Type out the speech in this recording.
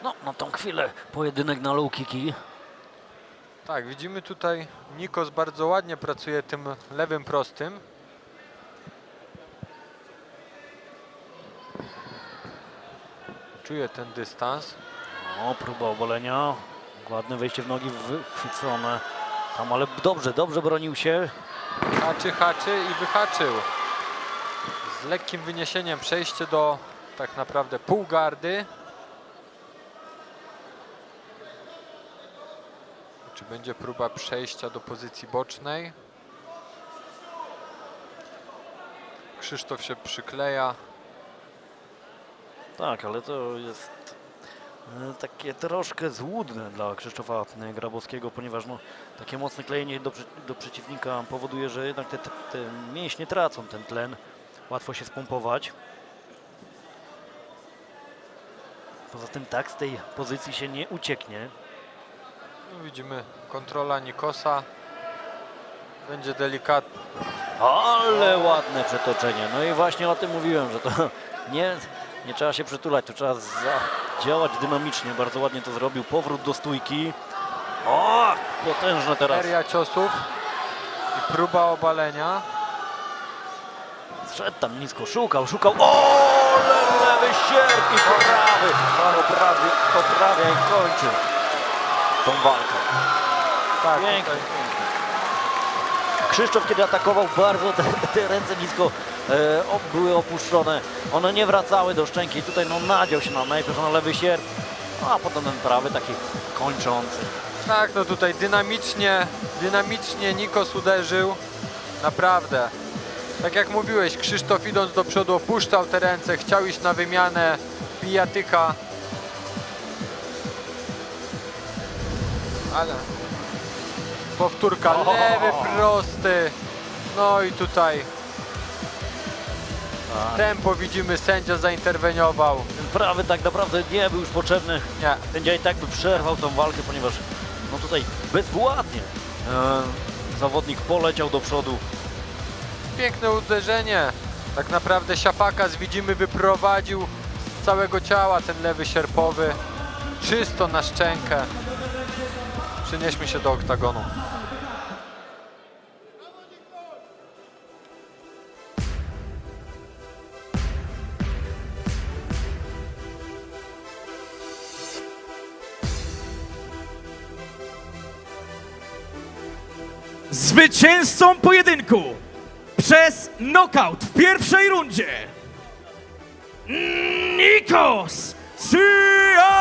No, na tą chwilę pojedynek na low kicki. Tak, widzimy tutaj Nikos bardzo ładnie pracuje tym lewym prostym. Czuje ten dystans. O, próba obalenia. Ładne wejście w nogi wychwycone. Tam, ale dobrze bronił się. Haczy i wyhaczył. Z lekkim wyniesieniem przejście do tak naprawdę półgardy. Czy będzie próba przejścia do pozycji bocznej? Krzysztof się przykleja. Tak, ale to jest takie troszkę złudne dla Krzysztofa Grabowskiego, ponieważ no, takie mocne klejenie do przeciwnika powoduje, że jednak te mięśnie tracą ten tlen. Łatwo się spompować. Poza tym tak z tej pozycji się nie ucieknie. No, widzimy kontrola Nikosa. Będzie delikatny. Ale ładne przetoczenie. No i właśnie o tym mówiłem, że to nie trzeba się przytulać, to trzeba działać dynamicznie. Bardzo ładnie to zrobił. Powrót do stójki. O, potężne teraz. Seria ciosów i próba obalenia. Zszedł tam nisko, szukał. O, lewy sierp i poprawia i kończy tą walkę. Tak, Pięknie. tutaj Krzysztof, kiedy atakował, bardzo te ręce nisko były opuszczone. One nie wracały do szczęki. Tutaj no, nadział się najpierw na lewy sierp, a potem ten prawy taki kończący. tak, no tutaj dynamicznie Nikos uderzył. Naprawdę. Tak jak mówiłeś, Krzysztof idąc do przodu opuszczał te ręce, chciał iść na wymianę bijatyka. Ale powtórka, lewy prosty. No i tutaj tempo widzimy, sędzia zainterweniował. Ten prawy tak naprawdę nie był już potrzebny. Nie, Sędzia i tak by przerwał tą walkę, ponieważ no tutaj bezwładnie zawodnik poleciał do przodu. piękne uderzenie. Tak naprawdę Siafakas widzimy wyprowadził z całego ciała ten lewy sierpowy. Czysto na szczękę. Przenieśmy się do oktagonu. Zwycięzcą pojedynku przez knockout w pierwszej rundzie Nikos Siafakas!